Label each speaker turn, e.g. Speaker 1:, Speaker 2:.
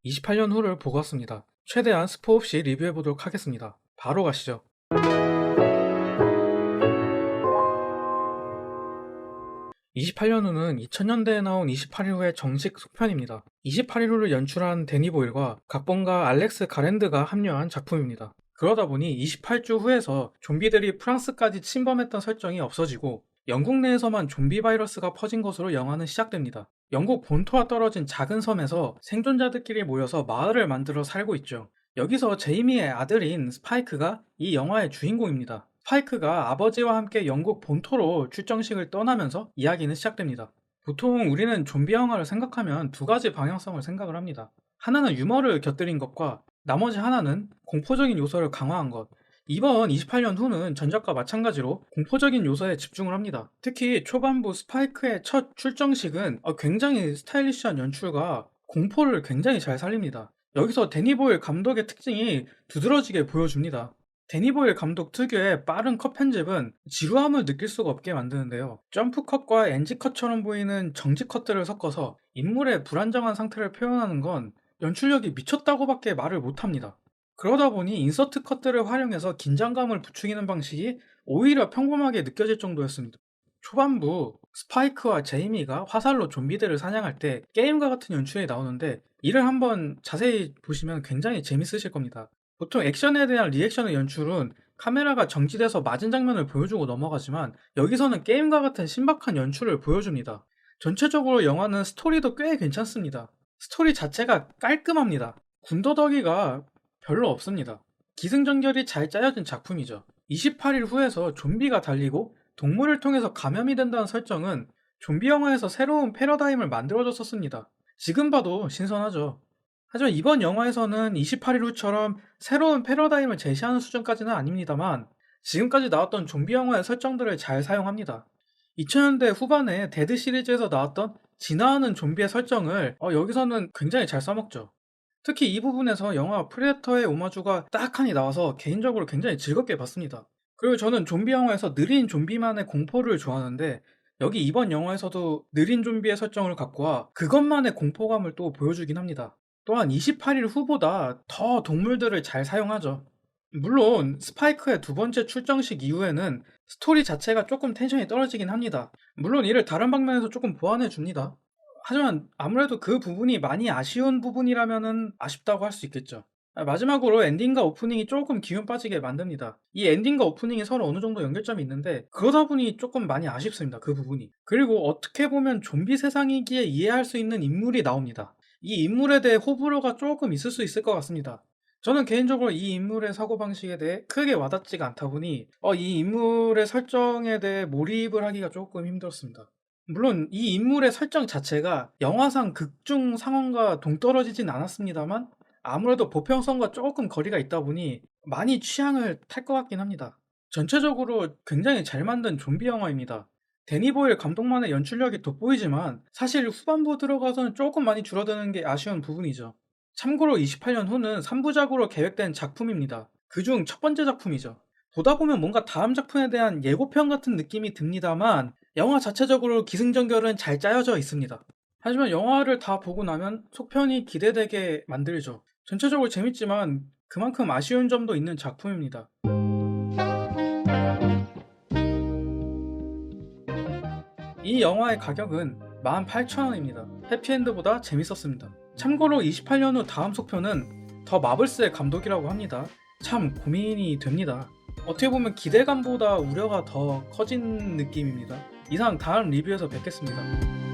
Speaker 1: 28년 후를 보고 왔습니다. 최대한 스포 없이 리뷰해보도록 하겠습니다. 바로 가시죠. 28년 후는 2000년대에 나온 28일 후의 정식 속편입니다. 28일 후를 연출한 데니 보일과 각본가 알렉스 가랜드가 합류한 작품입니다. 그러다 보니 28주 후에서 좀비들이 프랑스까지 침범했던 설정이 없어지고 영국 내에서만 좀비 바이러스가 퍼진 것으로 영화는 시작됩니다. 영국 본토와 떨어진 작은 섬에서 생존자들끼리 모여서 마을을 만들어 살고 있죠. 여기서 제이미의 아들인 스파이크가 이 영화의 주인공입니다. 스파이크가 아버지와 함께 영국 본토로 출정식을 떠나면서 이야기는 시작됩니다. 보통 우리는 좀비 영화를 생각하면 두 가지 방향성을 생각을 합니다. 하나는 유머를 곁들인 것과 나머지 하나는 공포적인 요소를 강화한 것. 이번 28년 후는 전작과 마찬가지로 공포적인 요소에 집중을 합니다. 특히 초반부 스파이크의 첫 출정식은 굉장히 스타일리시한 연출과 공포를 굉장히 잘 살립니다. 여기서 데니 보일 감독의 특징이 두드러지게 보여줍니다. 데니 보일 감독 특유의 빠른 컷 편집은 지루함을 느낄 수가 없게 만드는데요. 점프 컷과 NG 컷처럼 보이는 정지 컷들을 섞어서 인물의 불안정한 상태를 표현하는 건 연출력이 미쳤다고밖에 말을 못합니다. 그러다 보니 인서트 컷들을 활용해서 긴장감을 부추기는 방식이 오히려 평범하게 느껴질 정도였습니다. 초반부 스파이크와 제이미가 화살로 좀비들을 사냥할 때 게임과 같은 연출이 나오는데 이를 한번 자세히 보시면 굉장히 재밌으실 겁니다. 보통 액션에 대한 리액션의 연출은 카메라가 정지돼서 맞은 장면을 보여주고 넘어가지만 여기서는 게임과 같은 신박한 연출을 보여줍니다. 전체적으로 영화는 스토리도 꽤 괜찮습니다. 스토리 자체가 깔끔합니다. 군더더기가 별로 없습니다. 기승전결이 잘 짜여진 작품이죠. 28일 후에서 좀비가 달리고 동물을 통해서 감염이 된다는 설정은 좀비 영화에서 새로운 패러다임을 만들어줬었습니다. 지금 봐도 신선하죠. 하지만 이번 영화에서는 28일 후처럼 새로운 패러다임을 제시하는 수준까지는 아닙니다만 지금까지 나왔던 좀비 영화의 설정들을 잘 사용합니다. 2000년대 후반에 데드 시리즈에서 나왔던 진화하는 좀비의 설정을 여기서는 굉장히 잘 써먹죠. 특히 이 부분에서 영화 프레데터의 오마주가 딱하니 나와서 개인적으로 굉장히 즐겁게 봤습니다. 그리고 저는 좀비 영화에서 느린 좀비만의 공포를 좋아하는데 여기 이번 영화에서도 느린 좀비의 설정을 갖고 와 그것만의 공포감을 또 보여주긴 합니다. 또한 28일 후보다 더 동물들을 잘 사용하죠. 물론 스파이크의 두 번째 출정식 이후에는 스토리 자체가 조금 텐션이 떨어지긴 합니다. 물론 이를 다른 방면에서 조금 보완해 줍니다. 하지만 아무래도 그 부분이 많이 아쉬운 부분이라면은 아쉽다고 할 수 있겠죠. 마지막으로 엔딩과 오프닝이 조금 기운 빠지게 만듭니다. 이 엔딩과 오프닝이 서로 어느 정도 연결점이 있는데 그러다 보니 조금 많이 아쉽습니다. 그 부분이. 그리고 어떻게 보면 좀비 세상이기에 이해할 수 있는 인물이 나옵니다. 이 인물에 대해 호불호가 조금 있을 수 있을 것 같습니다. 저는 개인적으로 이 인물의 사고방식에 대해 크게 와닿지가 않다 보니 이 인물의 설정에 대해 몰입을 하기가 조금 힘들었습니다. 물론 이 인물의 설정 자체가 영화상 극중 상황과 동떨어지진 않았습니다만 아무래도 보편성과 조금 거리가 있다 보니 많이 취향을 탈 것 같긴 합니다. 전체적으로 굉장히 잘 만든 좀비 영화입니다. 데니 보일 감독만의 연출력이 돋보이지만 사실 후반부 들어가서는 조금 많이 줄어드는 게 아쉬운 부분이죠. 참고로 28년 후는 3부작으로 계획된 작품입니다. 그중 첫 번째 작품이죠. 보다 보면 뭔가 다음 작품에 대한 예고편 같은 느낌이 듭니다만 영화 자체적으로 기승전결은 잘 짜여져 있습니다. 하지만 영화를 다 보고 나면 속편이 기대되게 만들죠. 전체적으로 재밌지만 그만큼 아쉬운 점도 있는 작품입니다. 이 영화의 가격은 18,000원입니다. 해피엔드보다 재밌었습니다. 참고로 28년 후 다음 속편은 더 마블스의 감독이라고 합니다. 참 고민이 됩니다. 어떻게 보면 기대감보다 우려가 더 커진 느낌입니다. 이상 다음 리뷰에서 뵙겠습니다.